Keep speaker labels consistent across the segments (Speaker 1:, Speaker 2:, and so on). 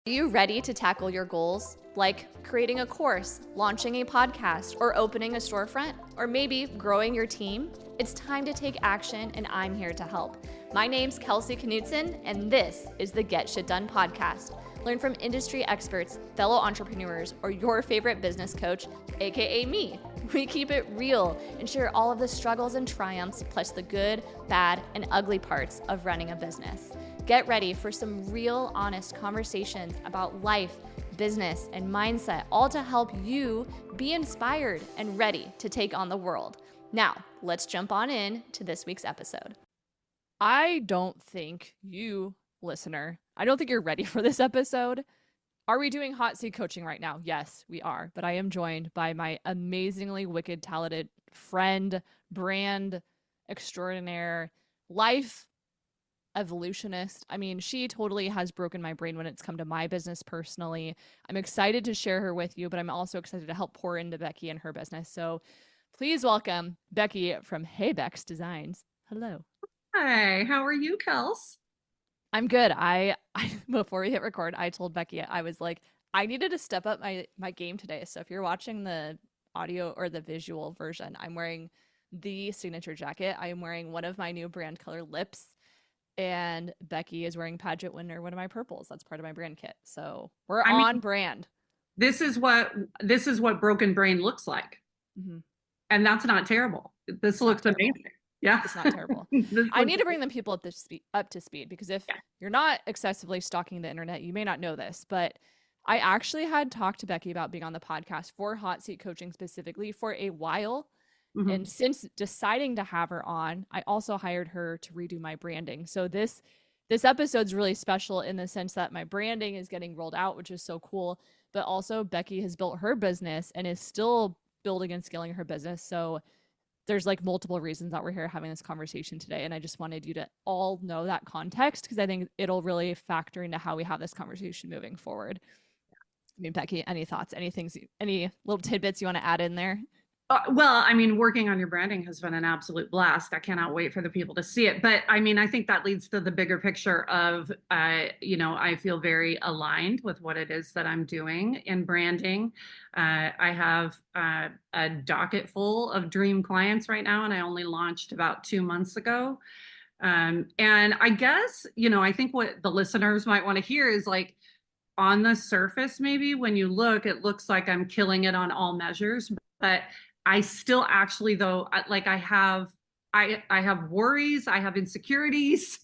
Speaker 1: Are you ready to tackle your goals, like creating a course, launching a podcast, or opening a storefront, or maybe growing your team? It's time to take action, and I'm here to help. My name's Kelsey Knutson, and this is the Get Shit Done podcast. Learn from industry experts, fellow entrepreneurs, or your favorite business coach, aka me. We keep it real and share all of the struggles and triumphs, plus the good, bad, and ugly parts of running a business. Get ready for some real, honest conversations about life, business, and mindset, all to help you be inspired and ready to take on the world. Now, let's jump on in to this week's episode. I don't think you, listener, I don't think you're ready for this episode. Are we doing hot seat coaching right now? Yes, we are. But I am joined by my amazingly wicked, talented friend, brand extraordinaire, life evolutionist. I mean, she totally has broken my brain when it's come to my business personally. I'm excited to share her with you, but I'm also excited to help pour into Becky and her business. So please welcome Becky from Hey Bex Designs. Hello.
Speaker 2: Hi, how are you, Kels?
Speaker 1: I'm good. I before we hit record, I told Becky, I was like, I needed to step up my game today. So if you're watching the audio or the visual version, I'm wearing the signature jacket. I am wearing one of my new brand color lips, and Becky is wearing Pageant Winner, one of my purples. That's part of my brand kit. So we're on brand.
Speaker 2: This is what broken brain looks like.
Speaker 1: Mm-hmm.
Speaker 2: And that's not terrible. This looks amazing. Yeah.
Speaker 1: It's not terrible. I need to bring the people up to speed because if you're not excessively stalking the internet, you may not know this, but I actually had talked to Becky about being on the podcast for hot seat coaching specifically for a while. Mm-hmm. And since deciding to have her on, I also hired her to redo my branding. So this episode's really special in the sense that my branding is getting rolled out, which is so cool. But also Becky has built her business and is still building and scaling her business. So there's like multiple reasons that we're here having this conversation today. And I just wanted you to all know that context because I think it'll really factor into how we have this conversation moving forward. I mean, Becky, any thoughts, any little tidbits you want to add in there?
Speaker 2: Well, I mean, working on your branding has been an absolute blast. I cannot wait for the people to see it. But I mean, I think that leads to the bigger picture of, I feel very aligned with what it is that I'm doing in branding. I have a docket full of dream clients right now, and I only launched about 2 months ago. And I guess, I think what the listeners might want to hear is like, on the surface, maybe when you look, it looks like I'm killing it on all measures, but I still actually though, like I have worries, I have insecurities,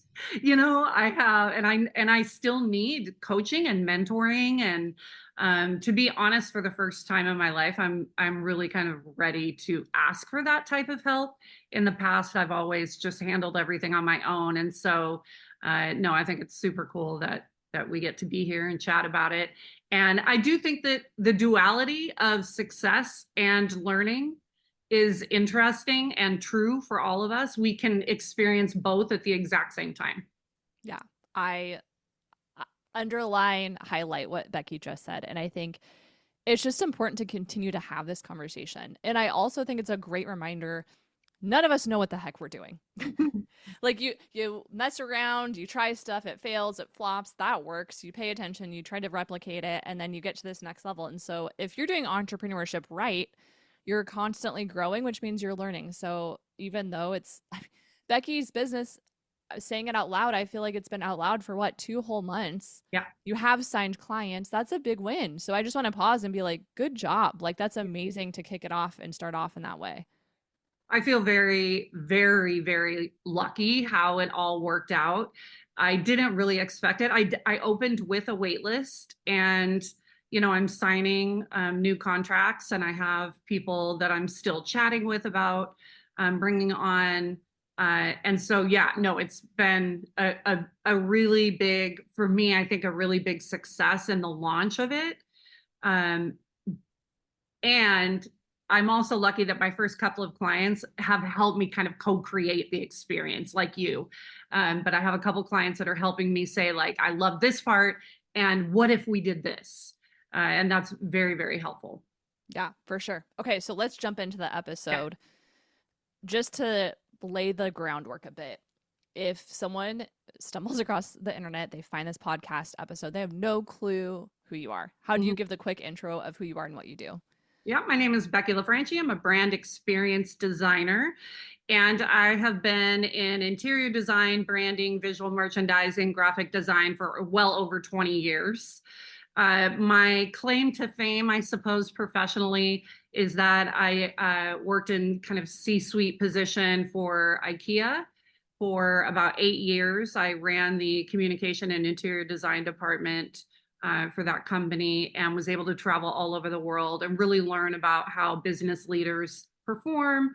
Speaker 2: I have, and I still need coaching and mentoring. And to be honest, for the first time in my life, I'm really kind of ready to ask for that type of help. In the past, I've always just handled everything on my own. And so, no, I think it's super cool that we get to be here and chat about it. And I do think that the duality of success and learning is interesting and true for all of us. We can experience both at the exact same time.
Speaker 1: Yeah, I highlight what Becky just said. And I think it's just important to continue to have this conversation. And I also think it's a great reminder none of us know what the heck we're doing. Like you mess around, you try stuff, it fails, it flops, that works. You pay attention, you try to replicate it, and then you get to this next level. And so if you're doing entrepreneurship right, you're constantly growing, which means you're learning. So even though it's Becky's business, saying it out loud, I feel like it's been out loud for 2 whole months.
Speaker 2: Yeah.
Speaker 1: You have signed clients. That's a big win. So I just want to pause and be like, good job. Like that's amazing to kick it off and start off in that way.
Speaker 2: I feel very, very, very lucky how it all worked out. I didn't really expect it. I opened with a wait list and, I'm signing new contracts and I have people that I'm still chatting with about bringing on. And so, yeah, no, it's been a really big, for me, I think a really big success in the launch of it. And I'm also lucky that my first couple of clients have helped me kind of co-create the experience like you. But I have a couple clients that are helping me say like, I love this part. And what if we did this? And that's very, very helpful.
Speaker 1: Yeah, for sure. Okay. So let's jump into the episode just to lay the groundwork a bit. if someone stumbles across the internet, they find this podcast episode, they have no clue who you are. How do you give the quick intro of who you are and what you do?
Speaker 2: Yeah, my name is Becky LaFranchi. I'm a brand experience designer, and I have been in interior design, branding, visual merchandising, graphic design for well over 20 years. My claim to fame, I suppose, professionally, is that I worked in kind of C-suite position for IKEA for about 8 years. I ran the communication and interior design department for that company and was able to travel all over the world and really learn about how business leaders perform,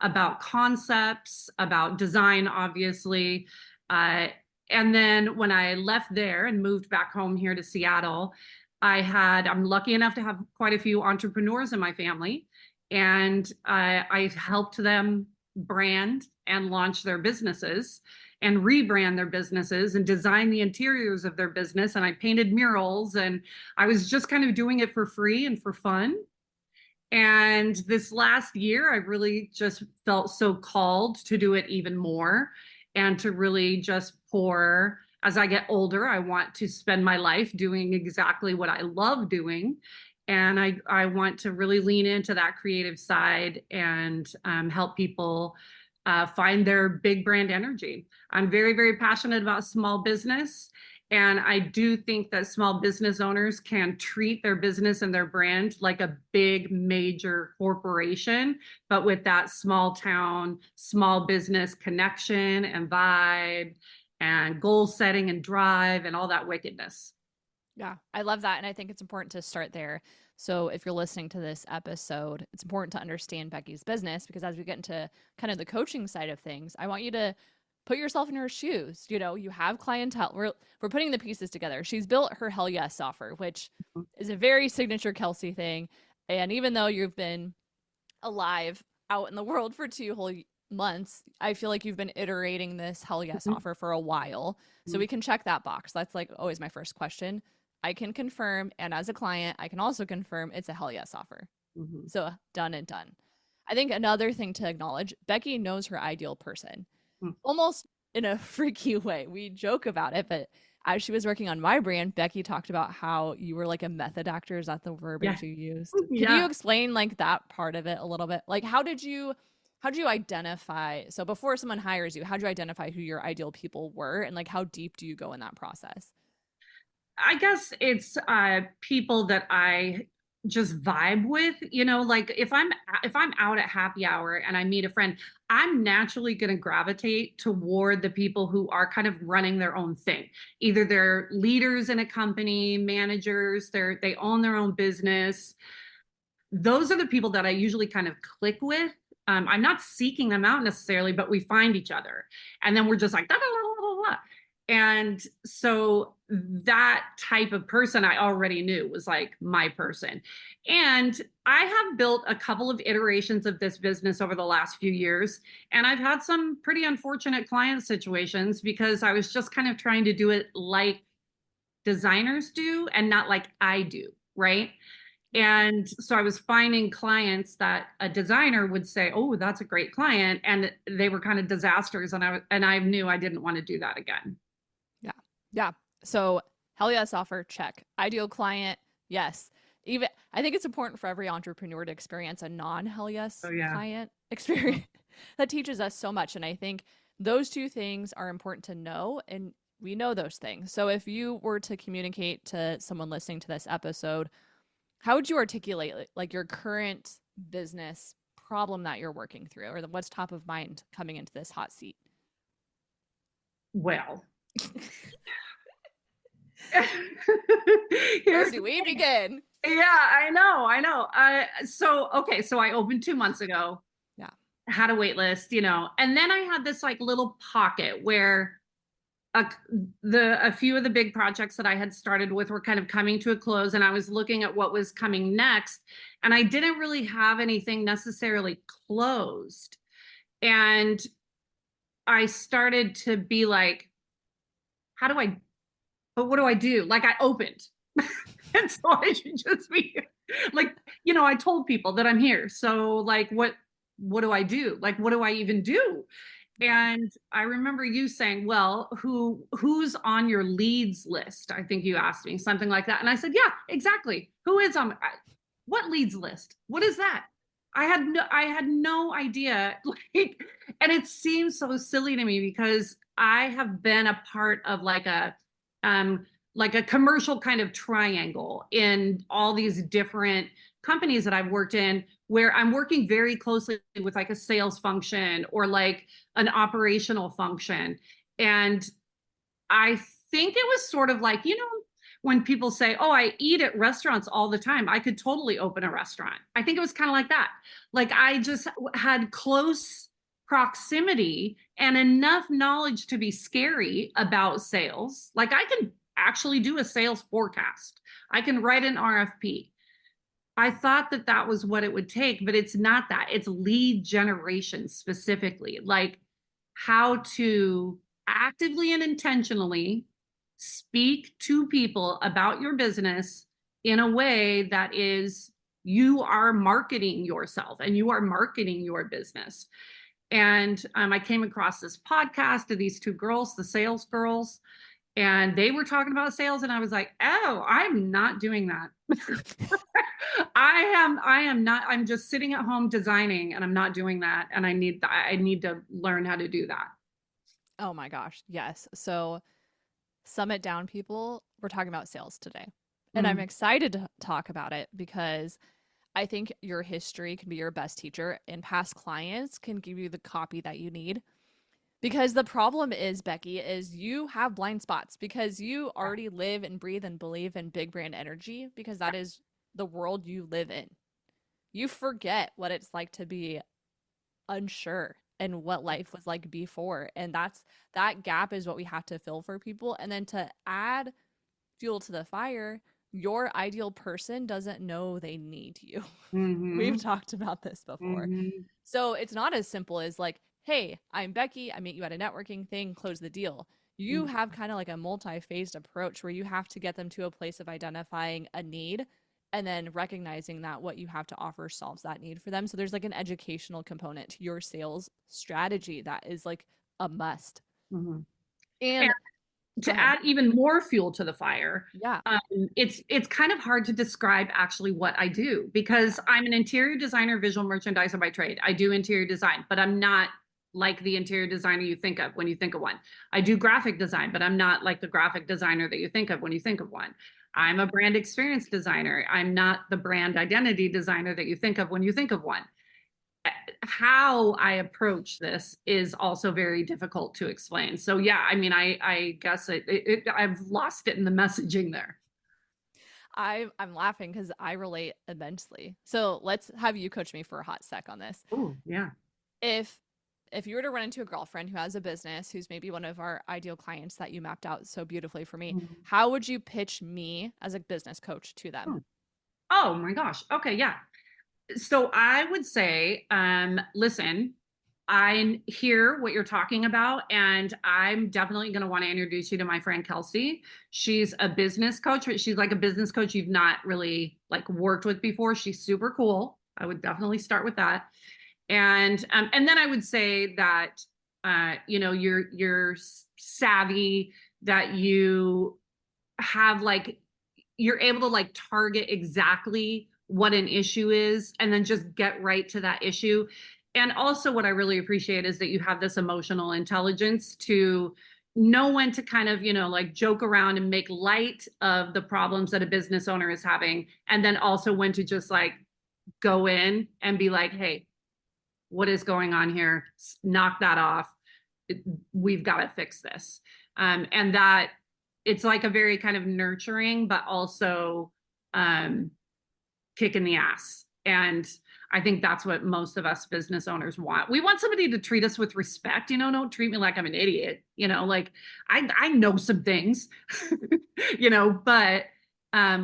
Speaker 2: about concepts, about design, obviously. And then when I left there and moved back home here to Seattle, I'm lucky enough to have quite a few entrepreneurs in my family. And I helped them brand and launch their businesses and rebrand their businesses and design the interiors of their business. And I painted murals, and I was just kind of doing it for free and for fun. And this last year, I really just felt so called to do it even more and to really just pour. As I get older, I want to spend my life doing exactly what I love doing. And I want to really lean into that creative side and help people find their big brand energy. I'm very, very passionate about small business. And I do think that small business owners can treat their business and their brand like a big, major corporation, but with that small town, small business connection and vibe and goal setting and drive and all that wickedness.
Speaker 1: Yeah, I love that. And I think it's important to start there. So if you're listening to this episode, it's important to understand Becky's business, because as we get into kind of the coaching side of things, I want you to put yourself in her shoes. You know, you have clientele. We're putting the pieces together. She's built her Hell Yes offer, which is a very signature Kelsey thing. And even though you've been alive out in the world for 2 whole months, I feel like you've been iterating this Hell Yes offer for a while. So we can check that box. That's like always my first question. I can confirm, and as a client, I can also confirm it's a Hell Yes offer. So done and done. I think another thing to acknowledge, Becky knows her ideal person, almost in a freaky way. We joke about it, but as she was working on my brand, Becky talked about how you were like a method actor. Is that the verbiage you used? Could you explain like that part of it a little bit? Like how did you identify, so before someone hires you, how do you identify who your ideal people were, and like how deep do you go in that process?
Speaker 2: I guess it's people that I just vibe with, like if I'm out at happy hour and I meet a friend, I'm naturally going to gravitate toward the people who are kind of running their own thing. Either they're leaders in a company, managers, they own their own business. Those are the people that I usually kind of click with. I'm not seeking them out necessarily, but we find each other. And then we're just like, da, da, da, da, da. And so that type of person I already knew was like my person. And I have built a couple of iterations of this business over the last few years. And I've had some pretty unfortunate client situations because I was just kind of trying to do it like designers do and not like I do, right? And so I was finding clients that a designer would say, "Oh, that's a great client," and they were kind of disasters, and I knew I didn't want to do that again.
Speaker 1: Yeah. So Hell Yes offer, check. Ideal client, yes. Even I think it's important for every entrepreneur to experience a non-Hell Yes client experience. That teaches us so much. And I think those two things are important to know, and we know those things. So if you were to communicate to someone listening to this episode, how would you articulate like your current business problem that you're working through, or what's top of mind coming into this hot seat?
Speaker 2: Well,
Speaker 1: where do we begin?
Speaker 2: Yeah, I know. So I opened 2 months ago.
Speaker 1: Yeah.
Speaker 2: Had a wait list, and then I had this like little pocket where a few of the big projects that I had started with were kind of coming to a close, and I was looking at what was coming next, and I didn't really have anything necessarily closed. And I started to be like, what do I do? Like I opened. And so I should just be like, I told people that I'm here. So like, what do I do? Like, what do I even do? And I remember you saying, well, who's on your leads list? I think you asked me something like that. And I said, yeah, exactly. Who is on what leads list? What is that? I had no idea. Like, and it seems so silly to me because I have been a part of like a commercial kind of triangle in all these different companies that I've worked in, where I'm working very closely with like a sales function or like an operational function. And I think it was sort of like, when people say, oh, I eat at restaurants all the time, I could totally open a restaurant. I think it was kind of like that. Like I just had close proximity and enough knowledge to be scary about sales. Like I can actually do a sales forecast, I can write an RFP. I thought that that was what it would take, but it's not that. It's lead generation specifically, like how to actively and intentionally speak to people about your business in a way that is you are marketing yourself and you are marketing your business. And I came across this podcast of these two girls, the sales girls, and they were talking about sales. And I was like, oh, I'm not doing that. I am not, I'm just sitting at home designing and I'm not doing that. And I need to learn how to do that.
Speaker 1: Oh my gosh. Yes. So, Summit Down people, we're talking about sales today. And I'm
Speaker 2: Mm-hmm.
Speaker 1: excited to talk about it because I think your history can be your best teacher, and past clients can give you the copy that you need. Because the problem is, Becky, is you have blind spots because you already live and breathe and believe in big brand energy because that is the world you live in. You forget what it's like to be unsure and what life was like before. And that gap is what we have to fill for people. And then to add fuel to the fire, your ideal person doesn't know they need you. We've
Speaker 2: Mm-hmm.
Speaker 1: talked about this before.
Speaker 2: Mm-hmm.
Speaker 1: So it's not as simple as like, hey, I'm Becky. I meet you at a networking thing, close the deal. You have kind of like a multi phased approach where you have to get them to a place of identifying a need and then recognizing that what you have to offer solves that need for them. So there's like an educational component to your sales strategy that is like a must.
Speaker 2: Mm-hmm. And
Speaker 1: And go
Speaker 2: to
Speaker 1: ahead.
Speaker 2: add even more fuel to the fire,
Speaker 1: Yeah.
Speaker 2: it's kind of hard to describe actually what I do because I'm an interior designer, visual merchandiser by trade. I do interior design, but I'm not like the interior designer you think of when you think of one. I do graphic design, but I'm not like the graphic designer that you think of when you think of one. I'm a brand experience designer. I'm not the brand identity designer that you think of when you think of one. How I approach this is also very difficult to explain. So yeah, I mean, I guess I've lost it in the messaging there.
Speaker 1: I'm laughing because I relate immensely. So let's have you coach me for a hot sec on this.
Speaker 2: Oh yeah.
Speaker 1: If if you were to run into a girlfriend who has a business, who's maybe one of our ideal clients that you mapped out so beautifully for me,
Speaker 2: Mhm.
Speaker 1: how would you pitch me as a business coach to them?
Speaker 2: Hmm. Oh my gosh. Okay, yeah. So I would say, listen, I hear what you're talking about, and I'm definitely going to want to introduce you to my friend Kelsey. She's a business coach, but she's like a business coach you've not really like worked with before. She's super cool. I would definitely start with that. And then I would say that you're savvy, that you have like you're able to like target exactly what an issue is and then just get right to that issue. And also what I really appreciate is that you have this emotional intelligence to know when to kind of, like joke around and make light of the problems that a business owner is having. And then also when to just like go in and be like, hey, what is going on here? Knock that off. We've got to fix this. And that it's like a very kind of nurturing, but also um, kick in the ass. And I think that's what most of us business owners want. We want somebody to treat us with respect. Don't treat me like I'm an idiot. Like I know some things, but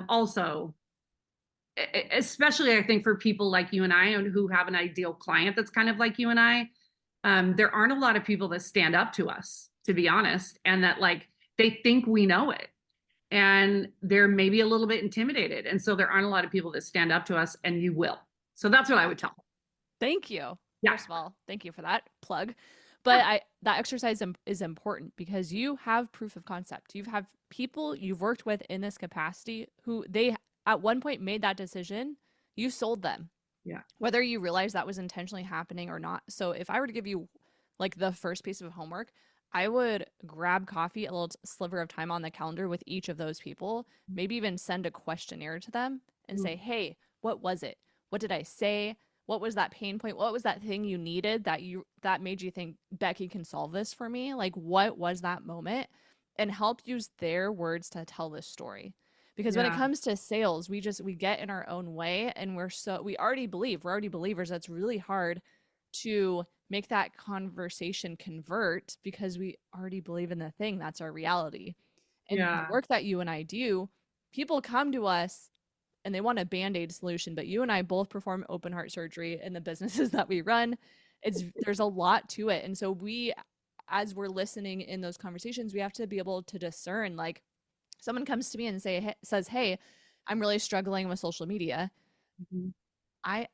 Speaker 2: also especially I think for people like you and I who have an ideal client that's kind of like you and I, there aren't a lot of people that stand up to us, to be honest, and that like they think we know it and they're maybe a little bit intimidated. And so there aren't a lot of people that stand up to us, and you will. So that's what I would tell them.
Speaker 1: Thank you.
Speaker 2: Yeah.
Speaker 1: First of all, thank you for that plug. But that exercise is important because you have proof of concept. You have people you've worked with in this capacity who they at one point made that decision. You sold them,
Speaker 2: Yeah.
Speaker 1: whether you realize that was intentionally happening or not. So if I were to give you like the first piece of homework, I would grab coffee, a little sliver of time on the calendar with each of those people, maybe even send a questionnaire to them and say, hey, what was it? What did I say? What was that pain point? What was that thing you needed that made you think Becky can solve this for me? Like what was that moment? And help use their words to tell this story. Because when it
Speaker 2: Yeah.
Speaker 1: comes to sales, we get in our own way and we're already believers. That's really hard to make that conversation convert because we already believe in the thing. That's our reality. And the
Speaker 2: Yeah.
Speaker 1: work that you and I do, people come to us and they want a band-aid solution, but you and I both perform open heart surgery in the businesses that we run. There's a lot to it. And so as we're listening in those conversations, we have to be able to discern, like, someone comes to me and says, hey, I'm really struggling with social media.
Speaker 2: Mhm.
Speaker 1: I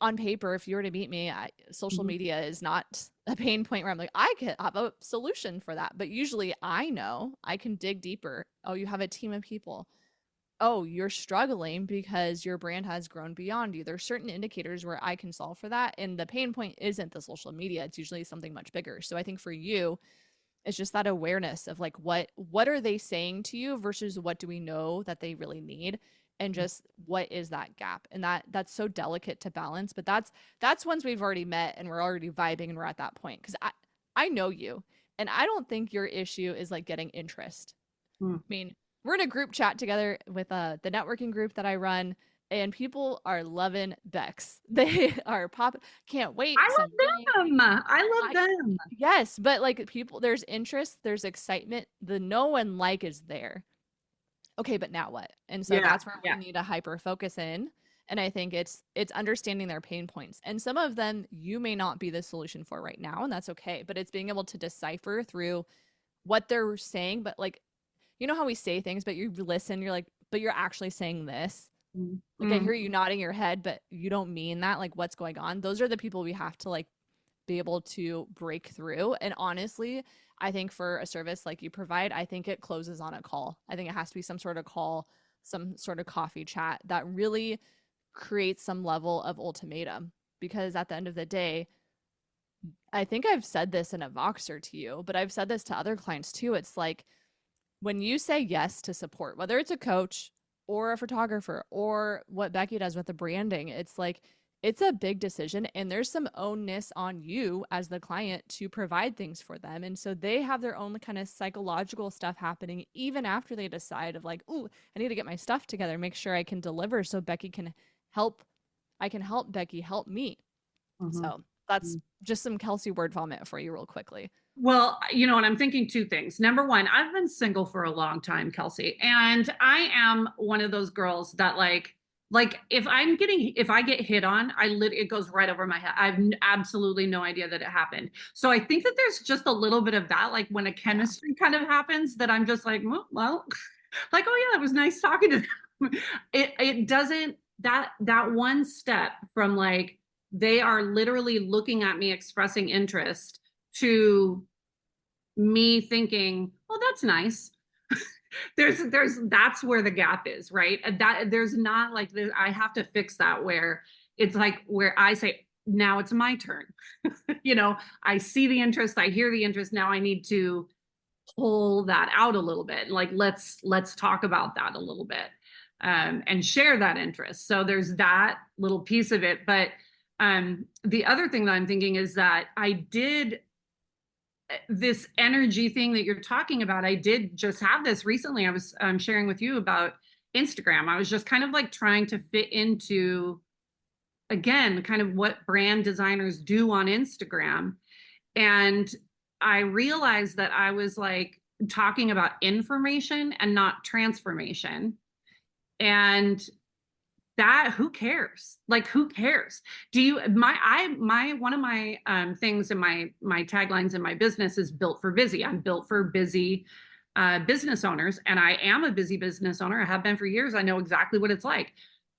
Speaker 1: On paper, if you were to meet me, social
Speaker 2: Mhm.
Speaker 1: media is not a pain point where I'm like, I could have a solution for that. But usually I know I can dig deeper. Oh, you have a team of people. Oh, you're struggling because your brand has grown beyond you. There's certain indicators where I can solve for that. And the pain point isn't the social media. It's usually something much bigger. So I think for you, it's just that awareness of like what are they saying to you versus what do we know that they really need, and just what is that gap. And that's so delicate to balance, but that's once we've already met and we're already vibing and we're at that point. Because I know you, and I don't think your issue is like getting interest.
Speaker 2: Mm.
Speaker 1: I mean, we're in a group chat together with the networking group that I run, and people are loving Bex. They are can't wait
Speaker 2: I
Speaker 1: someday.
Speaker 2: love them. I love
Speaker 1: I
Speaker 2: them.
Speaker 1: Yes, but like people, there's interest, there's excitement. The no and like is there. Okay, but now what? And so
Speaker 2: Yeah.
Speaker 1: that's where we
Speaker 2: Yeah.
Speaker 1: need to hyper focus in. And I think it's understanding their pain points. And some of them you may not be the solution for right now, and that's okay. But it's being able to decipher through what they're saying, but like you know how we say things, but you listen, you're like, but you're actually saying this. Like I
Speaker 2: Mm.
Speaker 1: hear you nodding your head, but you don't mean that. Like what's going on? Those are the people we have to like be able to break through. And honestly, I think for a service like you provide, I think it closes on a call. I think it has to be some sort of call, some sort of coffee chat that really creates some level of ultimatum. Because at the end of the day, I think I've said this in a Voxer to you, but I've said this to other clients too. It's like when you say yes to support, whether it's a coach or a photographer or what Becky does with the branding, it's like it's a big decision and there's some ownness on you as the client to provide things for them. And so they have their own kind of psychological stuff happening even after they decide of like, "Ooh, I need to get my stuff together, make sure I can deliver so Becky can help I can help Becky help me."
Speaker 2: Mhm.
Speaker 1: So, that's
Speaker 2: Mm.
Speaker 1: just some Kelsey word vomit for you real quickly.
Speaker 2: Well, and I'm thinking two things. Number one, I've been single for a long time, Kelsey, and I am one of those girls that like if I get hit on, it goes right over my head. I've absolutely no idea that it happened. So I think that there's just a little bit of that, like when a
Speaker 1: Yeah.
Speaker 2: chemistry kind of happens, that I'm just like, well, like, oh yeah, it was nice talking to them. It doesn't that one step from like they are literally looking at me expressing interest to me thinking, oh, that's nice. There's that's where the gap is, right? And that there's not like this, I have to fix that where it's like where I say, now it's my turn. I see the interest, I hear the interest. Now I need to pull that out a little bit. Like let's talk about that a little bit. And share that interest. So there's that little piece of it. But the other thing that I'm thinking is that I did this energy thing that you're talking about. I did just have this recently. I was sharing with you about Instagram. I was just kind of like trying to fit into, again, kind of what brand designers do on Instagram. And I realized that I was like talking about information and not transformation. And that, who cares? Like, who cares? Do you my one of my things in my taglines in my business is built for busy. I'm built for busy business owners, and I am a busy business owner. I have been for years. I know exactly what it's like.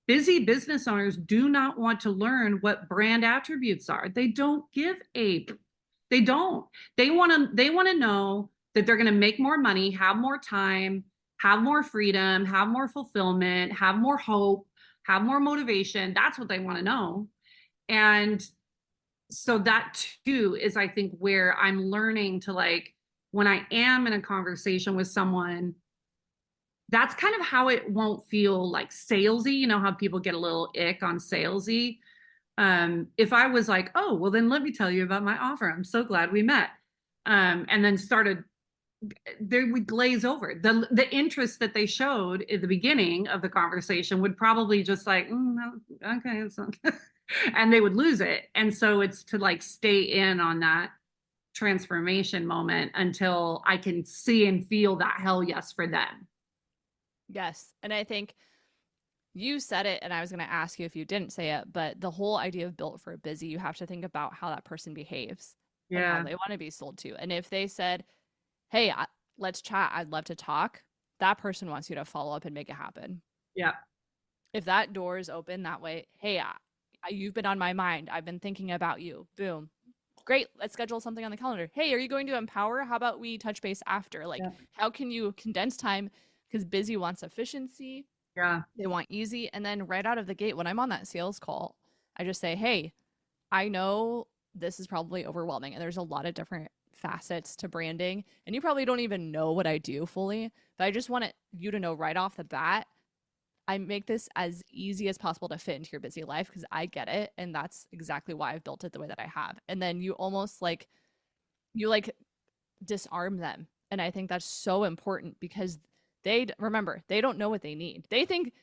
Speaker 2: Busy business owners do not want to learn what brand attributes are. They don't give a They don't. They want to know that they're going to make more money, have more time, have more freedom, have more fulfillment, have more hope, have more motivation. That's what they want to know. And so that too is, I think, where I'm learning to, like, when I am in a conversation with someone, that's kind of how it won't feel like salesy. You know how people get a little ick on salesy. If I was like, oh, well, then let me tell you about my offer. I'm so glad we met. And then started, they would glaze over. The interest that they showed at the beginning of the conversation would probably just like, okay, it's okay. And they would lose it. And so it's to like stay in on that transformation moment until I can see and feel that hell yes for them.
Speaker 1: Yes. And I think you said it, and I was going to ask you if you didn't say it, but the whole idea of built for busy, you have to think about how that person behaves and how
Speaker 2: Yeah.
Speaker 1: they want to be sold to. And if they said, hey, let's chat, I'd love to talk, that person wants you to follow up and make it happen.
Speaker 2: Yeah.
Speaker 1: If that door is open that way, hey, you've been on my mind. I've been thinking about you. Boom. Great. Let's schedule something on the calendar. Hey, are you going to Empower? How about we touch base after? Like,
Speaker 2: Yeah.
Speaker 1: how can you condense time? Because busy wants efficiency.
Speaker 2: Yeah.
Speaker 1: They want easy. And then right out of the gate, when I'm on that sales call, I just say, hey, I know this is probably overwhelming and there's a lot of different facets to branding. And you probably don't even know what I do fully, but I just want you to know right off the bat, I make this as easy as possible to fit into your busy life because I get it. And that's exactly why I've built it the way that I have. And then you almost like, you like disarm them. And I think that's so important because remember, they don't know what they need. They think,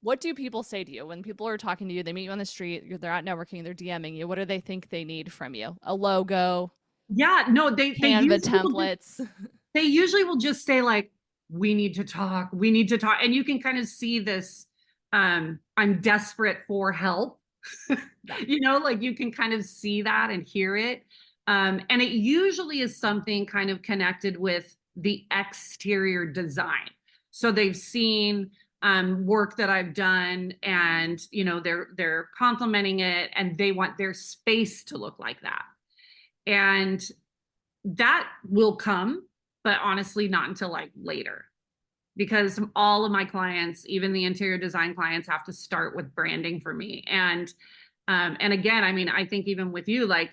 Speaker 1: what do people say to you when people are talking to you? They meet you on the street, they're out networking, they're DMing you. What do they think they need from you? A logo,
Speaker 2: Yeah. No, they
Speaker 1: Canva
Speaker 2: usually will
Speaker 1: templates.
Speaker 2: they usually will just say like, we need to talk, we need to talk. And you can kind of see this, I'm desperate for help.
Speaker 1: Yeah.
Speaker 2: You know, like you can kind of see that and hear it. And it usually is something kind of connected with the exterior design. So they've seen work that I've done, and you know, they're complimenting it, and they want their space to look like that. And that will come, but honestly, not until like later, because all of my clients, even the interior design clients, have to start with branding for me. And again, I mean, I think even with you, like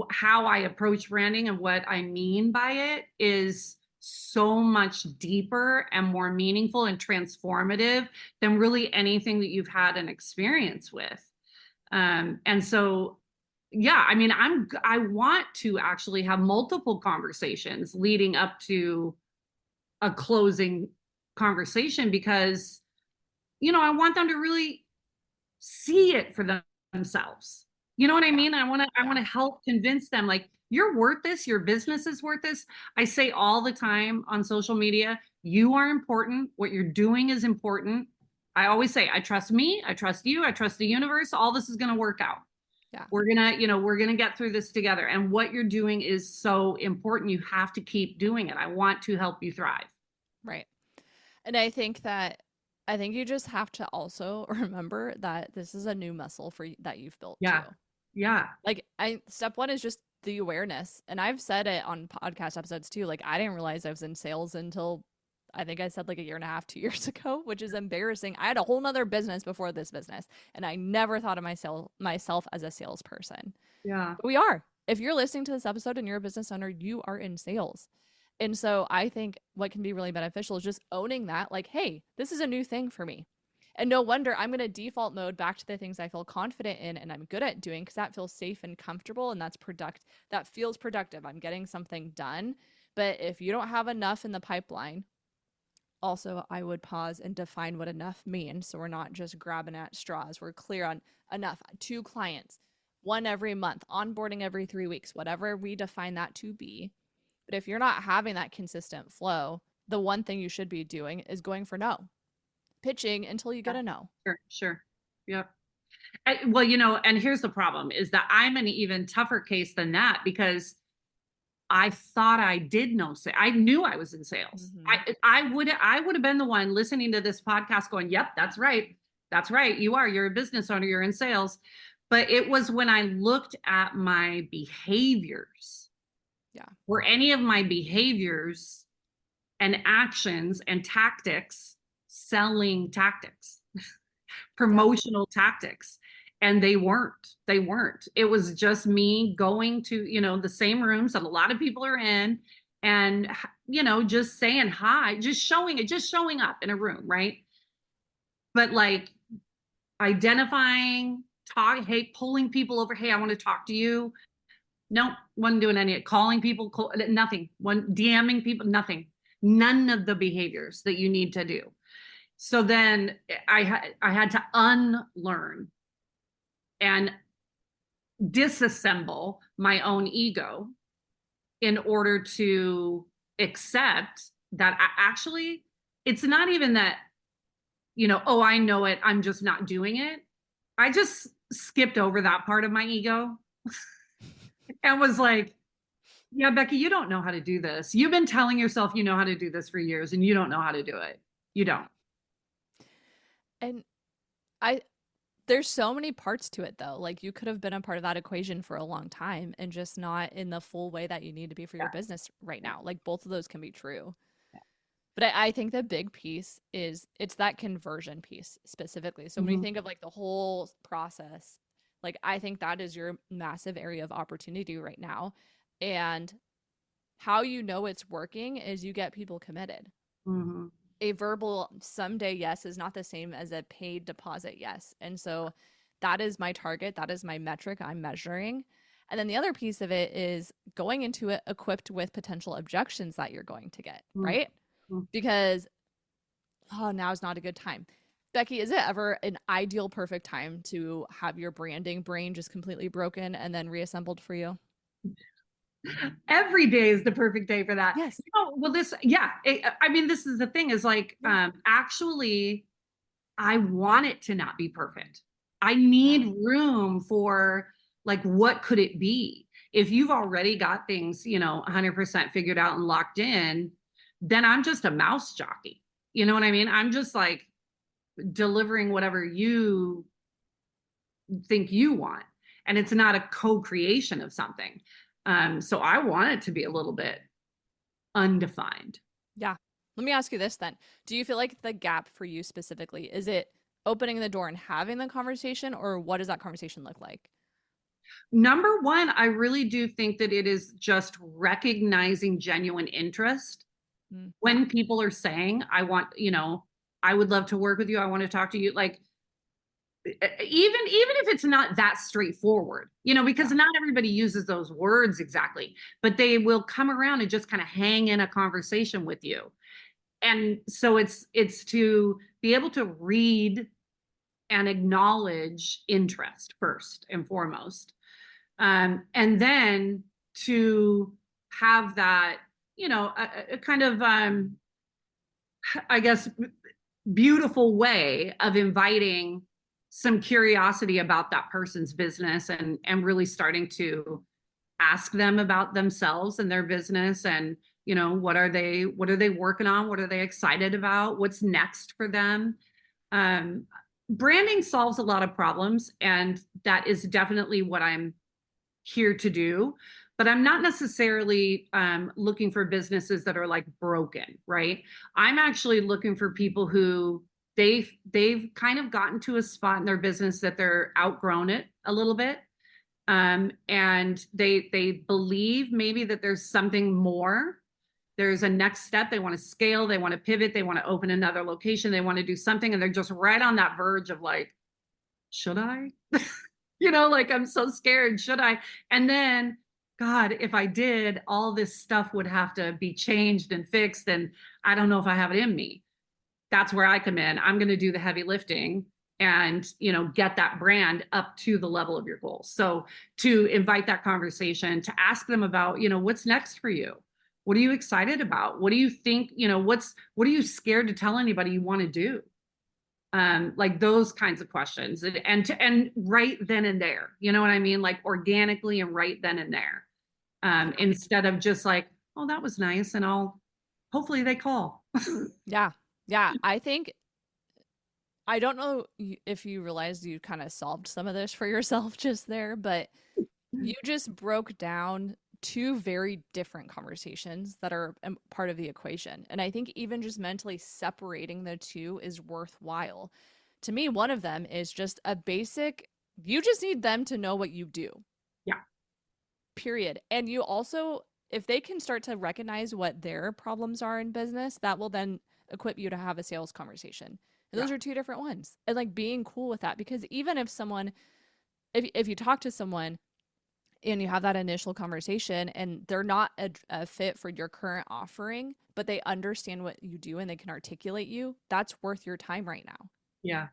Speaker 2: how I approach branding and what I mean by it is so much deeper and more meaningful and transformative than really anything that you've had an experience with. And so, yeah, I mean, I want to actually have multiple conversations leading up to a closing conversation because, you know, I want them to really see it for themselves. You know what I mean? I want to help convince them like, you're worth this, your business is worth this. I say all the time on social media, you are important, what you're doing is important. I always say, I trust me, I trust you, I trust the universe, all this is going to work out.
Speaker 1: Yeah.
Speaker 2: We're going to get through this together. And what you're doing is so important. You have to keep doing it. I want to help you thrive.
Speaker 1: Right. And I think you just have to also remember that this is a new muscle that you've built
Speaker 2: Yeah.
Speaker 1: too.
Speaker 2: Yeah.
Speaker 1: Like step one is just the awareness. And I've said it on podcast episodes too. Like I didn't realize I was in sales until I think I said like a year and a half, 2 years ago, which is embarrassing. I had a whole nother business before this business, and I never thought of myself as a salesperson.
Speaker 2: Yeah.
Speaker 1: But we are. If you're listening to this episode and you're a business owner, you are in sales. And so I think what can be really beneficial is just owning that, like, hey, this is a new thing for me. And no wonder I'm going to default mode back to the things I feel confident in and I'm good at doing because that feels safe and comfortable and that feels productive. I'm getting something done. But if you don't have enough in the pipeline, also I would pause and define what enough means. So we're not just grabbing at straws. We're clear on enough. 2 clients, 1 every month, onboarding every 3 weeks, whatever we define that to be. But if you're not having that consistent flow, the one thing you should be doing is going for no. Pitching until you get a no.
Speaker 2: Sure. Yep. Well, you know, and here's the problem is that I'm an even tougher case than that because I thought I did know. I knew I was in sales.
Speaker 1: Mm-hmm.
Speaker 2: I would have been the one listening to this podcast going, yep, that's right. That's right. You're a business owner. You're in sales. But it was when I looked at my behaviors.
Speaker 1: Yeah.
Speaker 2: Were any of my behaviors and actions and tactics selling tactics, promotional tactics? And they weren't. It was just me going to, the same rooms that a lot of people are in, and, just saying hi, just showing up in a room, right? But like identifying, hey, pulling people over, hey, I want to talk to you. Nope, wasn't doing any calling people, nothing. One DMing people, nothing. None of the behaviors that you need to do. So then I had to unlearn and disassemble my own ego in order to accept that actually it's not even that, oh, I know it, I'm just not doing it. I just skipped over that part of my ego and was like, yeah, Becky, you don't know how to do this. You've been telling yourself you know how to do this for years, and you don't know how to do it. You don't.
Speaker 1: And I there's so many parts to it though. Like you could have been a part of that equation for a long time and just not in the full way that you need to be for your business right now. Like both of those can be true. But I think the big piece is it's that conversion piece specifically. So when you think of like the whole process, like I think that is your massive area of opportunity right now. And how you know it's working is you get people committed.
Speaker 2: Mm-hmm.
Speaker 1: A verbal someday yes is not the same as a paid deposit yes. And so that is my target. That is my metric I'm measuring. And then the other piece of it is going into it equipped with potential objections that you're going to get, right? Because, oh, now is not a good time. Becky, is it ever an ideal perfect time to have your branding brain just completely broken and then reassembled for you?
Speaker 2: Every day is the perfect day for that.
Speaker 1: Yes.
Speaker 2: Well, I mean, this is the thing is like, actually, I want it to not be perfect. I need room for like, what could it be? If you've already got things, 100% figured out and locked in, then I'm just a mouse jockey. You know what I mean? I'm just like delivering whatever you think you want. And it's not a co-creation of something. So I want it to be a little bit undefined.
Speaker 1: Yeah. Let me ask you this then. Do you feel like the gap for you specifically, is it opening the door and having the conversation, or what does that conversation look like?
Speaker 2: Number one, I really do think that it is just recognizing genuine interest. When people are saying, I would love to work with you, I want to talk to you, like even if it's not that straightforward, because not everybody uses those words exactly, but they will come around and just kind of hang in a conversation with you. And so it's to be able to read and acknowledge interest first and foremost. And then to have that, a kind of, I guess, beautiful way of inviting some curiosity about that person's business, and really starting to ask them about themselves and their business, and what are they working on, what are they excited about, what's next for them. Branding solves a lot of problems, and that is definitely what I'm here to do. But I'm not necessarily looking for businesses that are like broken, right? I'm actually looking for people who they've kind of gotten to a spot in their business that they're outgrown it a little bit, and they believe maybe that there's something more. There's a next step. They want to scale. They want to pivot. They want to open another location. They want to do something, and they're just right on that verge of like, should I? Like, I'm so scared. Should I? And then, God, if I did, all this stuff would have to be changed and fixed. And I don't know if I have it in me. That's where I come in. I'm going to do the heavy lifting and, get that brand up to the level of your goals. So to invite that conversation, to ask them about, what's next for you? What are you excited about? What do you think, what are you scared to tell anybody you want to do? Like those kinds of questions, and right then and there, you know what I mean? Like organically and right then and there, instead of just like, oh, that was nice, and hopefully they call.
Speaker 1: Yeah. Yeah. I think I don't know if you realized you kind of solved some of this for yourself just there, but you just broke down two very different conversations that are part of the equation. And I think even just mentally separating the two is worthwhile. To me, one of them is just a basic, you just need them to know what you do,
Speaker 2: Yeah.
Speaker 1: period. And you also, if they can start to recognize what their problems are in business, that will then equip you to have a sales conversation. And
Speaker 2: Yeah.
Speaker 1: those are two different ones. And like being cool with that, because even if someone, if you talk to someone and you have that initial conversation and they're not a fit for your current offering, but they understand what you do and they can articulate you, that's worth your time right now.
Speaker 2: Yeah.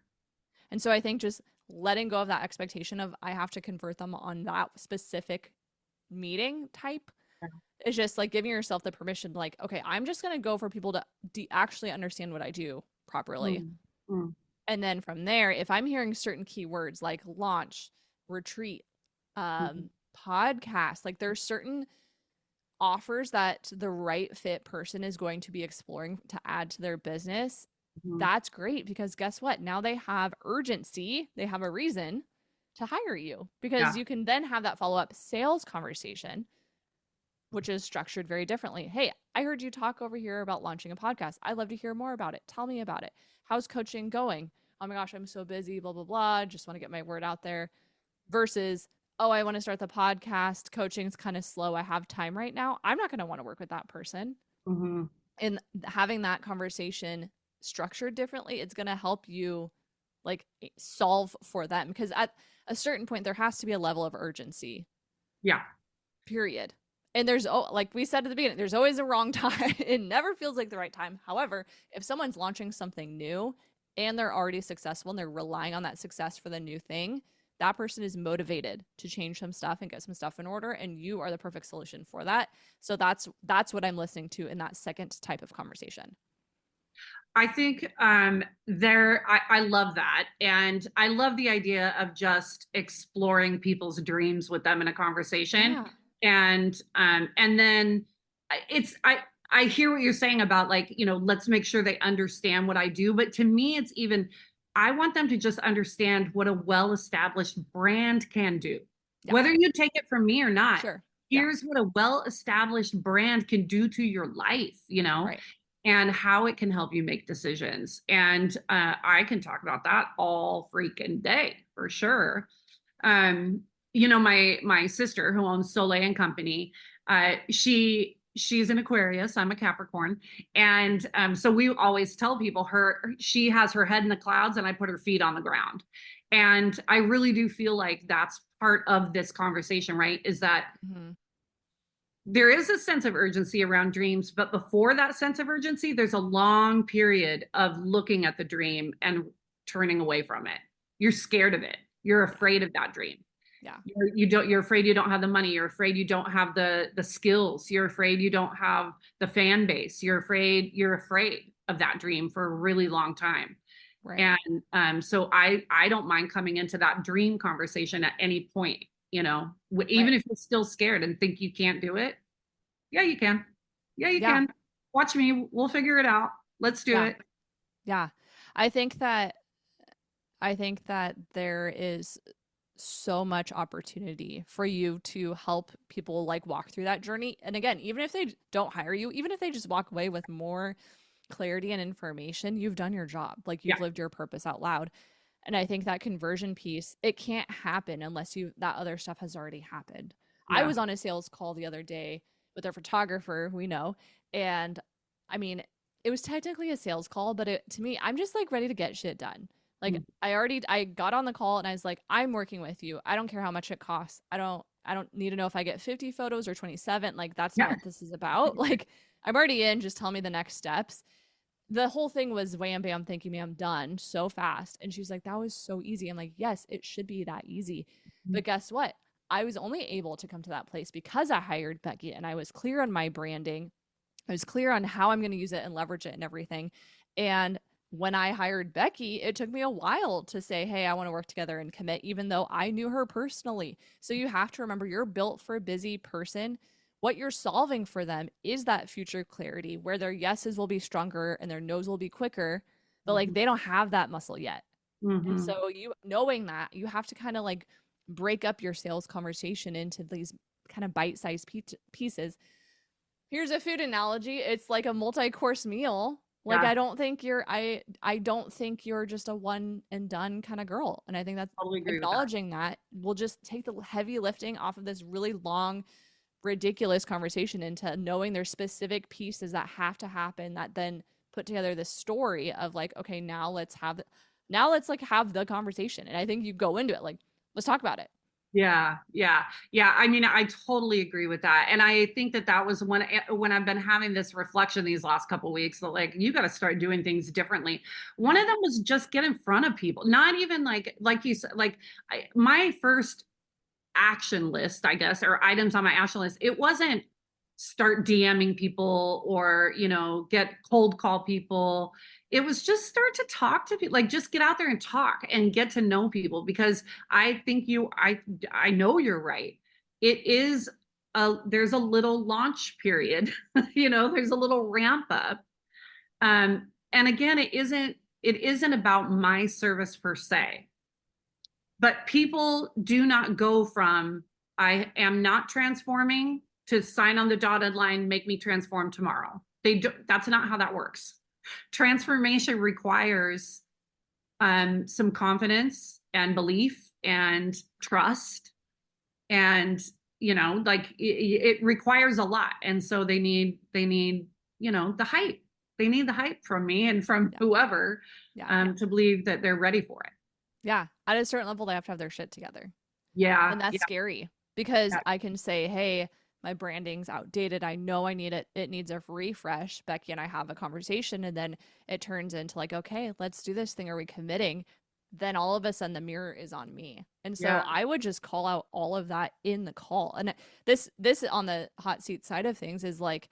Speaker 1: And so I think just letting go of that expectation of I have to convert them on that specific meeting type is just like giving yourself the permission, like, okay, I'm just going to go for people to actually understand what I do properly.
Speaker 2: Mm. Mm.
Speaker 1: And then from there, if I'm hearing certain keywords like launch, retreat,
Speaker 2: Mm-hmm.
Speaker 1: podcast, like there's certain offers that the right fit person is going to be exploring to add to their business,
Speaker 2: Mm-hmm.
Speaker 1: that's great because guess what? Now they have urgency, they have a reason to hire you because
Speaker 2: Yeah.
Speaker 1: you can then have that follow up sales conversation, which is structured very differently. Hey, I heard you talk over here about launching a podcast. I'd love to hear more about it. Tell me about it. How's coaching going? Oh my gosh, I'm so busy, blah, blah, blah. Just want to get my word out there versus, oh, I want to start the podcast. Coaching's kind of slow. I have time right now. I'm not going to want to work with that person.
Speaker 2: Mm-hmm.
Speaker 1: And having that conversation structured differently, it's going to help you like solve for them because at a certain point, there has to be a level of urgency,
Speaker 2: Yeah.
Speaker 1: period. And there's, like we said at the beginning, there's always a wrong time. It never feels like the right time. However, if someone's launching something new and they're already successful and they're relying on that success for the new thing, that person is motivated to change some stuff and get some stuff in order, and you are the perfect solution for that. So that's what I'm listening to in that second type of conversation.
Speaker 2: I think I love that. And I love the idea of just exploring people's dreams with them in a conversation.
Speaker 1: Yeah.
Speaker 2: And then I hear what you're saying about like, let's make sure they understand what I do. But to me, it's even I want them to just understand what a well-established brand can do.
Speaker 1: Yeah.
Speaker 2: Whether you take it from me or not,
Speaker 1: Sure.
Speaker 2: here's what a well-established brand can do to your life.
Speaker 1: Right.
Speaker 2: And how it can help you make decisions. And I can talk about that all freaking day for sure. My sister who owns Soleil and Company, she's an Aquarius. I'm a Capricorn, and so we always tell people she has her head in the clouds, and I put her feet on the ground. And I really do feel like that's part of this conversation, right? Is that
Speaker 1: Mm-hmm.
Speaker 2: there is a sense of urgency around dreams, but before that sense of urgency, there's a long period of looking at the dream and turning away from it. You're scared of it. You're afraid of that dream.
Speaker 1: Yeah.
Speaker 2: You're afraid you don't have the money. You're afraid you don't have the skills. You're afraid you don't have the fan base. You're afraid of that dream for a really long time.
Speaker 1: Right.
Speaker 2: And so I don't mind coming into that dream conversation at any point, even
Speaker 1: Right.
Speaker 2: if you're still scared and think you can't do it. Yeah, you can. Yeah, you
Speaker 1: Yeah.
Speaker 2: can. Watch me. We'll figure it out. Let's do
Speaker 1: Yeah.
Speaker 2: it.
Speaker 1: Yeah. I think that there is so much opportunity for you to help people like walk through that journey. And again, even if they don't hire you, even if they just walk away with more clarity and information, you've done your job. Like you've
Speaker 2: Yeah.
Speaker 1: lived your purpose out loud. And I think that conversion piece, it can't happen unless that other stuff has already happened. I
Speaker 2: Yeah.
Speaker 1: was on a sales call the other day with a photographer we know, and I mean, it was technically a sales call, but to me, I'm just like ready to get shit done. Like
Speaker 2: Mm.
Speaker 1: I got on the call and I was like, I'm working with you. I don't care how much it costs. I don't need to know if I get 50 photos or 27. Like that's not
Speaker 2: Yeah.
Speaker 1: what this is about. Like I'm already in, just tell me the next steps. The whole thing was wham bam, thank you ma'am, done so fast. And she's like, that was so easy. I'm like, yes, it should be that easy. But guess what? I was only able to come to that place because I hired Becky and I was clear on my branding. I was clear on how I'm going to use it and leverage it and everything. And when I hired Becky, it took me a while to say, hey, I want to work together and commit, even though I knew her personally. So you have to remember you're built for a busy person. What you're solving for them is that future clarity where their yeses will be stronger and their nos will be quicker but like they don't have that muscle yet. And
Speaker 2: Mm-hmm.
Speaker 1: so you knowing that, you have to kind of like break up your sales conversation into these kind of bite-sized pieces. Here's a food analogy. It's like a multi-course meal. Like
Speaker 2: Yeah,
Speaker 1: I don't think you're just a one and done kind of girl. And I think that's
Speaker 2: totally agree with that.
Speaker 1: acknowledging that will just take the heavy lifting off of this really long, ridiculous conversation into knowing there's specific pieces that have to happen that then put together this story of like, okay, now let's like have the conversation. And I think you go into it like, let's talk about it.
Speaker 2: Yeah, yeah, yeah. I mean, I totally agree with that, and I think that that was when I've been having this reflection these last couple of weeks that like you got to start doing things differently. One of them was just get in front of people, not even like you said, like my first action list, I guess, or items on my action list. It wasn't start DMing people or, get cold call people. It was just start to talk to people, like just get out there and talk and get to know people because I think I know you're right. It is there's a little launch period, there's a little ramp up. And again, it isn't about my service per se, but people do not go from I am not transforming to sign on the dotted line, make me transform tomorrow. That's not how that works. Transformation requires some confidence and belief and trust, and like it requires a lot. And so they need the hype. They need the hype from me and from
Speaker 1: Yeah.
Speaker 2: whoever,
Speaker 1: Yeah.
Speaker 2: to believe that they're ready for it.
Speaker 1: Yeah. At a certain level, they have to have their shit together.
Speaker 2: Yeah,
Speaker 1: And that's
Speaker 2: yeah,
Speaker 1: scary because
Speaker 2: yeah,
Speaker 1: I can say, hey, my branding's outdated. I know I need it. It needs a refresh. Becky and I have a conversation, and then it turns into like, okay, let's do this thing. Are we committing? Then all of a sudden the mirror is on me. And so
Speaker 2: yeah.
Speaker 1: I would just call out all of that in the call. And this on the hot seat side of things is like,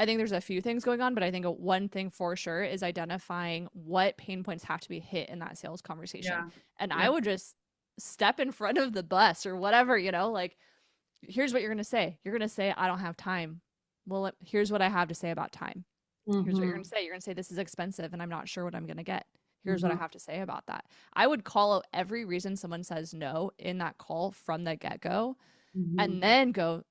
Speaker 1: I think there's a few things going on, but I think one thing for sure is identifying what pain points have to be hit in that sales conversation.
Speaker 2: Yeah.
Speaker 1: And I
Speaker 2: Yeah.
Speaker 1: would just step in front of the bus or whatever, like, here's what you're going to say. You're going to say, I don't have time. Well, here's what I have to say about time. Here's what you're going to
Speaker 2: Mm-hmm.
Speaker 1: say. You're going to say, this is expensive and I'm not sure what I'm going to get. Here's what I
Speaker 2: Mm-hmm.
Speaker 1: have to say about that. I would call out every reason someone says no in that call from the get go
Speaker 2: Mm-hmm.
Speaker 1: and then go,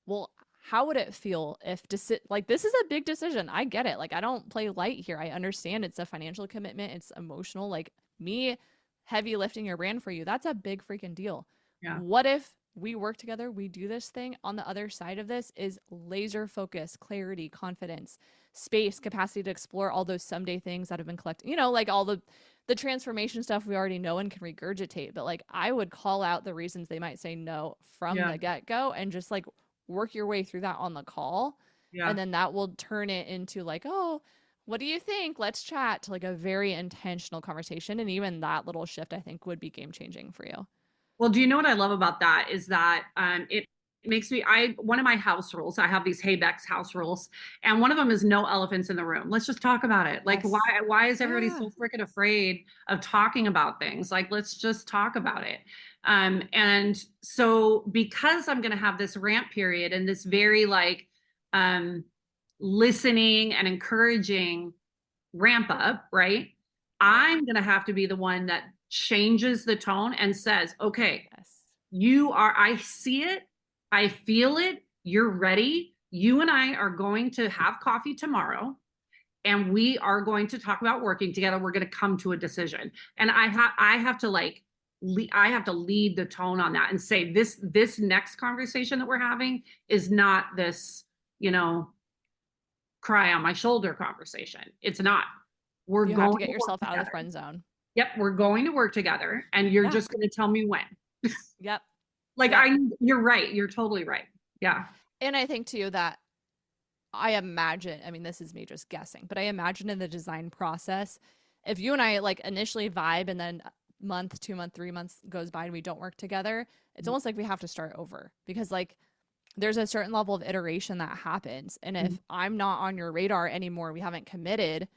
Speaker 1: well, how would it feel if like this is a big decision. I get it. Like I don't play light here. I understand it's a financial commitment, it's emotional. Like me heavy lifting your brand for you, that's a big freaking deal.
Speaker 2: Yeah.
Speaker 1: What if we work together, we do this thing, on the other side of this is laser focus, clarity, confidence, space, capacity to explore all those someday things that have been collected, like all the transformation stuff we already know and can regurgitate. But like I would call out the reasons they might say no from
Speaker 2: Yeah.
Speaker 1: the get-go and just like work your way through that on the call.
Speaker 2: Yeah.
Speaker 1: And then that will turn it into like, oh, what do you think? Let's chat, to like a very intentional conversation. And even that little shift, I think, would be game changing for you.
Speaker 2: Well, do you know what I love about that is that it makes me I one of my house rules, I have these Haybeck's house rules, and one of them is no elephants in the room. Let's just talk about it. Like why
Speaker 1: Yes.
Speaker 2: why is everybody
Speaker 1: Yeah.
Speaker 2: so freaking afraid of talking about things? Like let's just talk about it. And so because I'm going to have this ramp period and this very like um listening and encouraging ramp up, right?
Speaker 1: Right.
Speaker 2: I'm going to have to be the one that changes the tone and says, okay,
Speaker 1: Yes.
Speaker 2: I see it, I feel it, you're ready. You and I are going to have coffee tomorrow and we are going to talk about working together. We're going to come to a decision. And I have to like, I have to lead the tone on that and say this next conversation that we're having is not this, you know, cry on my shoulder conversation. It's not. We're
Speaker 1: You have to
Speaker 2: going
Speaker 1: get
Speaker 2: to work
Speaker 1: yourself out of the
Speaker 2: together.
Speaker 1: friend zone.
Speaker 2: Yep, we're going to work together and you're
Speaker 1: Yeah.
Speaker 2: just going to tell me when.
Speaker 1: Yep.
Speaker 2: Like
Speaker 1: Yep.
Speaker 2: you're right. You're totally right. Yeah.
Speaker 1: And I think too that I imagine, I mean, this is me just guessing, but I imagine in the design process, if you and I like initially vibe and then a month, 2 month, 3 months goes by and we don't work together, it's almost like we have to start over because like there's a certain level of iteration that happens. And
Speaker 2: Mhm.
Speaker 1: if I'm not on your radar anymore, we haven't committed,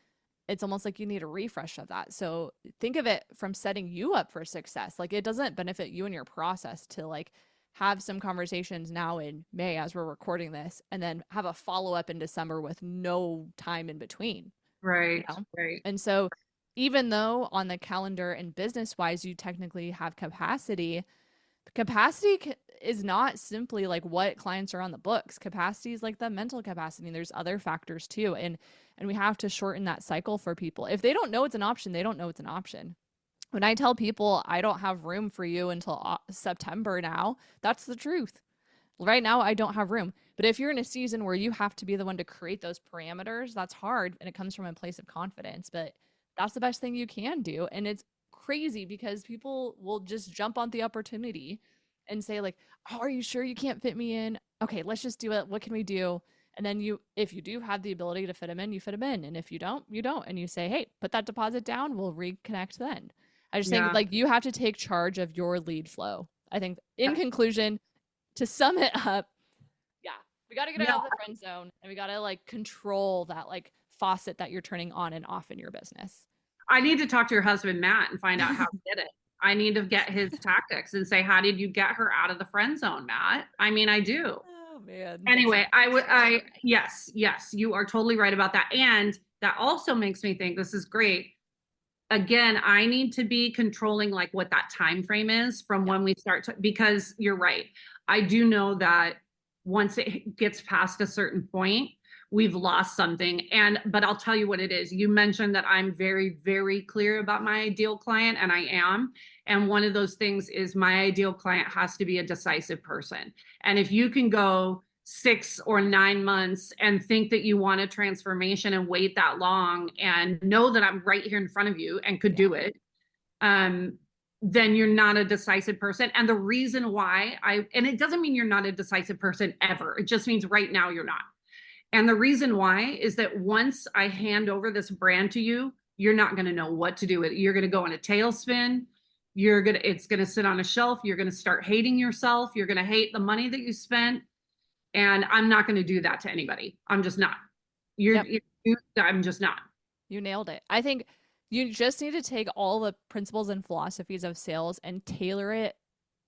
Speaker 1: it's almost like you need a refresh of that. So think of it from setting you up for success. Like it doesn't benefit you in your process to like have some conversations now in May as we're recording this and then have a follow up in December with no time in between, you
Speaker 2: Right.
Speaker 1: know?
Speaker 2: Right.
Speaker 1: And so even though on the calendar and business wise, you technically have capacity is not simply like what clients are on the books. Capacity is like the mental capacity. There's other factors too. And we have to shorten that cycle for people. If they don't know it's an option, they don't know it's an option. When I tell people I don't have room for you until September now, that's the truth. Right now, I don't have room. But if you're in a season where you have to be the one to create those parameters, that's hard. And it comes from a place of confidence. But that's the best thing you can do. And it's crazy because people will just jump on the opportunity and say, like, oh, are you sure you can't fit me in? Okay, let's just do it. What can we do? And then if you do have the ability to fit them in, you fit them in. And if you don't, you don't. And you say, hey, put that deposit down. We'll reconnect then. I just think
Speaker 2: Yeah.
Speaker 1: like you have to take charge of your lead flow. I think in conclusion, to sum it up, yeah, we got to get
Speaker 2: Yeah.
Speaker 1: out of the friend zone and we got to like control that like faucet that you're turning on and off in your business.
Speaker 2: I need to talk to your husband, Matt, and find out how he did it. I need to get his tactics and say, how did you get her out of the friend zone, Matt? I mean, I do.
Speaker 1: Oh man.
Speaker 2: Anyway, yes, you are totally right about that. And that also makes me think this is great. Again, I need to be controlling like what that time frame is from when we start to, because you're right. I do know that once it gets past a certain point, we've lost something. But I'll tell you what it is. You mentioned that I'm very, very clear about my ideal client, and I am. And one of those things is my ideal client has to be a decisive person. And if you can go 6 or 9 months and think that you want a transformation and wait that long and know that I'm right here in front of you and could do it, then you're not a decisive person. And the reason why and it doesn't mean you're not a decisive person ever. It just means right now you're not. And the reason why is that once I hand over this brand to you, you're not going to know what to do with it. You're going to go in a tailspin. It's going to sit on a shelf. You're going to start hating yourself. You're going to hate the money that you spent. And I'm not going to do that to anybody. I'm just not. I'm just not.
Speaker 1: You nailed it. I think you just need to take all the principles and philosophies of sales and tailor it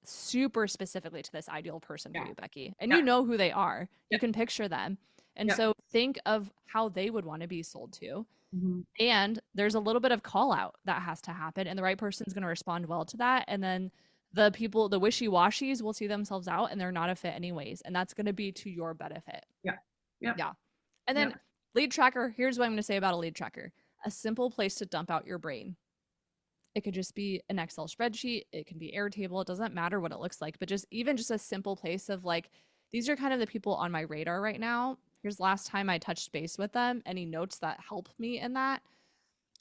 Speaker 1: super specifically to this ideal person for you, Becky. And you know who they are. You can picture them. And so think of how they would want to be sold to.
Speaker 2: Mm-hmm.
Speaker 1: And there's a little bit of call out that has to happen. And the right person's going to respond well to that. And then the people, the wishy-washies will see themselves out and they're not a fit anyways. And that's going to be to your benefit. Yeah. And then lead tracker, here's what I'm going to say about a lead tracker. A simple place to dump out your brain. It could just be an Excel spreadsheet. It can be Airtable. It doesn't matter what it looks like, but just a simple place of like, these are kind of the people on my radar right now. Here's last time I touched base with them. Any notes that help me in that.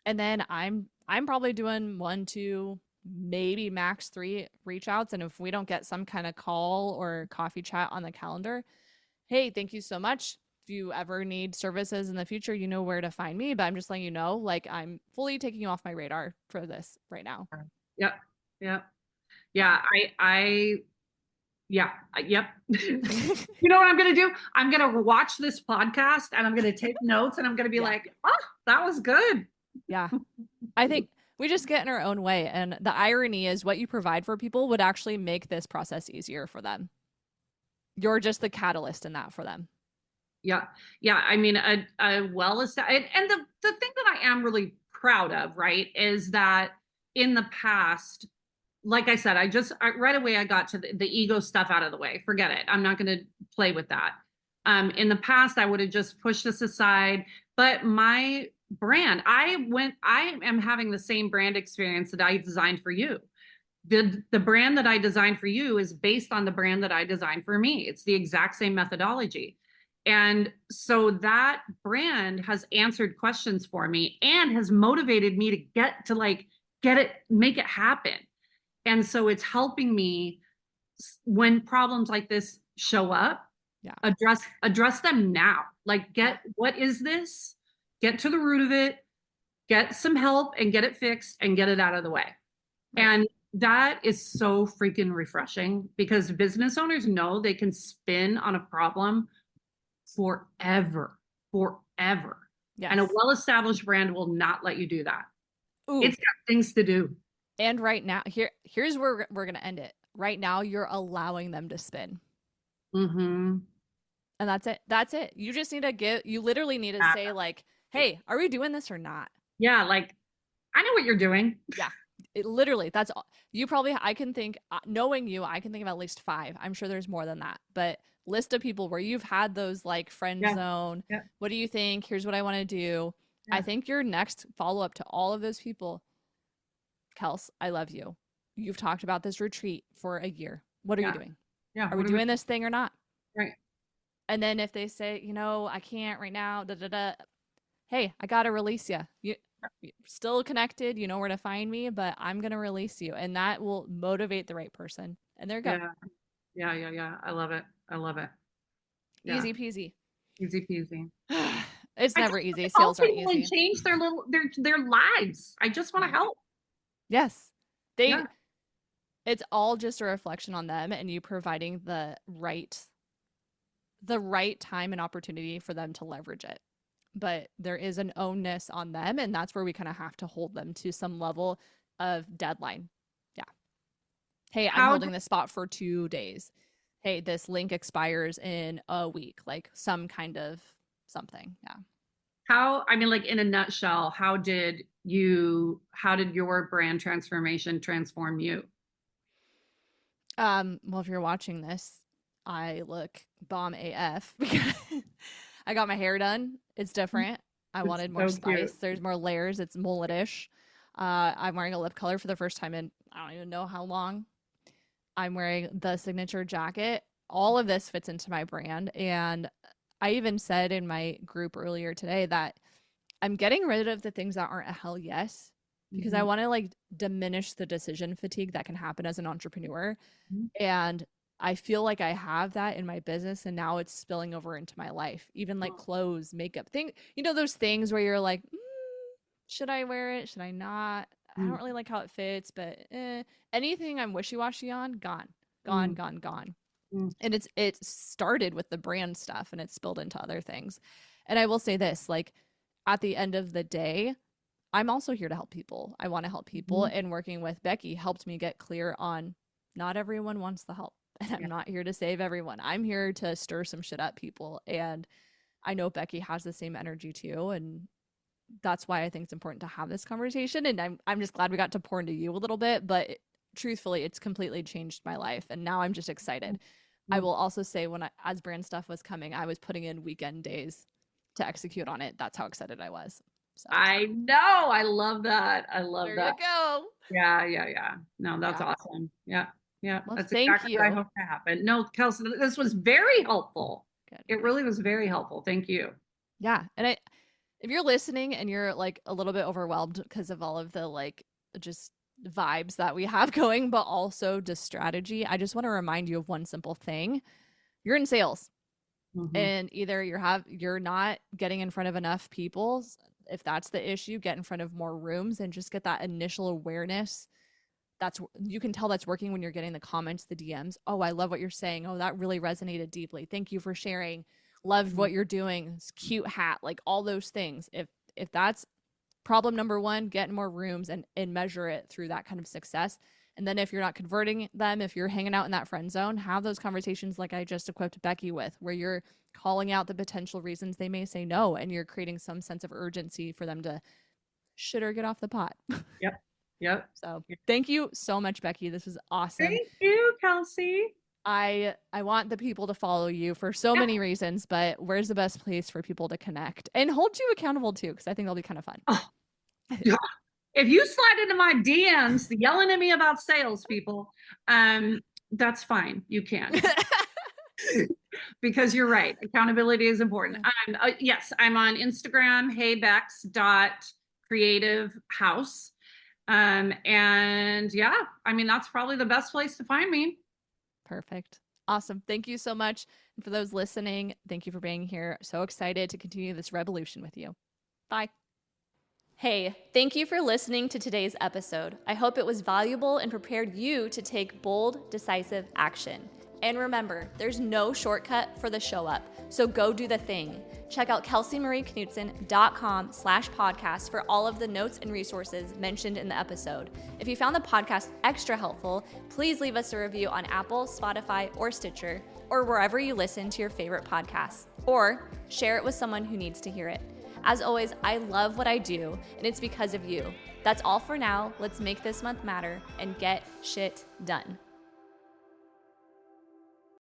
Speaker 1: And then I'm probably doing 1, 2, maybe max 3 reach outs. And if we don't get some kind of call or coffee chat on the calendar, hey, thank you so much. If you ever need services in the future, you know where to find me. But I'm just letting you know, like, I'm fully taking you off my radar for this right now.
Speaker 2: Yep. Yeah. Yep. You know what I'm going to do? I'm going to watch this podcast and I'm going to take notes and I'm going to be like, oh, that was good.
Speaker 1: Yeah. I think we just get in our own way. And the irony is what you provide for people would actually make this process easier for them. You're just the catalyst in that for them.
Speaker 2: Yeah. I mean, a well-established, and the thing that I am really proud of, right, is that in the past, like I said, right away, I got to the ego stuff out of the way. Forget it. I'm not going to play with that. In the past, I would have just pushed this aside, but my brand, I am having the same brand experience that I designed for you. The brand that I designed for you is based on the brand that I designed for me. It's the exact same methodology. And so that brand has answered questions for me and has motivated me to get it, make it happen. And so it's helping me when problems like this show up, address them now. Like, what is this? Get to the root of it, get some help and get it fixed and get it out of the way. Right. And that is so freaking refreshing because business owners know they can spin on a problem forever. Yes. And a well-established brand will not let you do that. Ooh. It's got things to do.
Speaker 1: And right now, here's where we're going to end it. Right now, you're allowing them to spin.
Speaker 2: Mm-hmm.
Speaker 1: And that's it. You just need to you literally need to say like, hey, are we doing this or not?
Speaker 2: Yeah. Like, I know what you're doing.
Speaker 1: Yeah. Literally, that's all. You probably, I can think, knowing you, I can think of at least 5. I'm sure there's more than that, but list of people where you've had those like friend
Speaker 2: Yeah.
Speaker 1: zone.
Speaker 2: Yeah.
Speaker 1: What do you think? Here's what I want to do. I
Speaker 2: Yeah.
Speaker 1: think your next follow up to all of those people, Kels, I love you. You've talked about this retreat for a year. What are you
Speaker 2: Yeah.
Speaker 1: doing?
Speaker 2: Yeah.
Speaker 1: Are we doing this thing or not?
Speaker 2: Right.
Speaker 1: And then if they say, I can't right now, hey, I got to release you. You're still connected. You know where to find me, but I'm going to release you. And that will motivate the right person. And there you go.
Speaker 2: Yeah. Yeah. Yeah. Yeah. I love it. I love it. Yeah.
Speaker 1: Easy peasy.
Speaker 2: Easy peasy.
Speaker 1: It's
Speaker 2: I
Speaker 1: never
Speaker 2: just want
Speaker 1: easy.
Speaker 2: to help
Speaker 1: Sales aren't
Speaker 2: people and
Speaker 1: easy.
Speaker 2: change their lives. I just want to help.
Speaker 1: Yes.
Speaker 2: Yeah.
Speaker 1: It's all just a reflection on them and you providing the right time and opportunity for them to leverage it. But there is an ownness on them, and that's where we kind of have to hold them to some level of deadline. Yeah. Hey, I'm holding this spot for 2 days. Hey, this link expires in a week, like some kind of something. Yeah.
Speaker 2: Like in a nutshell, how did your brand transformation transform you?
Speaker 1: Well, if you're watching this, I look bomb AF because I got my hair done. It's different. I wanted more spice. Cute. There's more layers. It's mulletish. I'm wearing a lip color for the first time in I don't even know how long. I'm wearing the signature jacket. All of this fits into my brand. And I even said in my group earlier today that I'm getting rid of the things that aren't a hell yes, because I want to like diminish the decision fatigue that can happen as an entrepreneur. And I feel like I have that in my business, and now it's spilling over into my life, even like clothes, makeup, those things where you're like, should I wear it? Should I not? I don't really like how it fits, but anything I'm wishy-washy on, gone. And it started with the brand stuff and it spilled into other things. And I will say this, like at the end of the day, I'm also here to help people. I want to help people. And working with Becky helped me get clear on not everyone wants the help. And I'm not here to save everyone. I'm here to stir some shit up people. And I know Becky has the same energy too. And that's why I think it's important to have this conversation. And I'm just glad we got to pour into you a little bit. But truthfully, it's completely changed my life. And now I'm just excited. I will also say as brand stuff was coming, I was putting in weekend days to execute on it. That's how excited I was. So.
Speaker 2: I know. I love that. I love
Speaker 1: there
Speaker 2: that.
Speaker 1: You go.
Speaker 2: Yeah. No, that's awesome. Yeah.
Speaker 1: Well,
Speaker 2: that's
Speaker 1: thank
Speaker 2: exactly
Speaker 1: you.
Speaker 2: what I hope to happen. No, Kelsey, this was very helpful.
Speaker 1: Good.
Speaker 2: It really was very helpful. Thank you.
Speaker 1: Yeah. And if you're listening and you're like a little bit overwhelmed because of all of the like just vibes that we have going, but also just strategy, I just want to remind you of one simple thing. You're in sales. And either you're not getting in front of enough people. If that's the issue, get in front of more rooms and just get that initial awareness. You can tell that's working when you're getting the comments, the DMs. Oh, I love what you're saying. Oh, that really resonated deeply. Thank you for sharing. Loved what you're doing. It's cute hat, like all those things. If that's problem number 1, get in more rooms and measure it through that kind of success. And then if you're not converting them, if you're hanging out in that friend zone, have those conversations like I just equipped Becky with, where you're calling out the potential reasons they may say no, and you're creating some sense of urgency for them to shit or get off the pot.
Speaker 2: Yep.
Speaker 1: So thank you so much, Becky. This was awesome.
Speaker 2: Thank you, Kelsey.
Speaker 1: I want the people to follow you for so many reasons, but where's the best place for people to connect and hold you accountable too? Because I think that'll be kind of fun.
Speaker 2: Oh, yeah. If you slide into my DMs yelling at me about sales, people, that's fine. You can. Because you're right. Accountability is important. Yes, I'm on Instagram, heybex.creativehouse. And yeah, that's probably the best place to find me.
Speaker 1: Perfect. Awesome. Thank you so much. And for those listening, thank you for being here. So excited to continue this revolution with you. Bye. Hey, thank you for listening to today's episode. I hope it was valuable and prepared you to take bold, decisive action. And remember, there's no shortcut for the show up. So go do the thing. Check out kelseymarieknutson.com/podcast for all of the notes and resources mentioned in the episode. If you found the podcast extra helpful, please leave us a review on Apple, Spotify, or Stitcher, or wherever you listen to your favorite podcasts, or share it with someone who needs to hear it. As always, I love what I do, and it's because of you. That's all for now. Let's make this month matter and get shit done.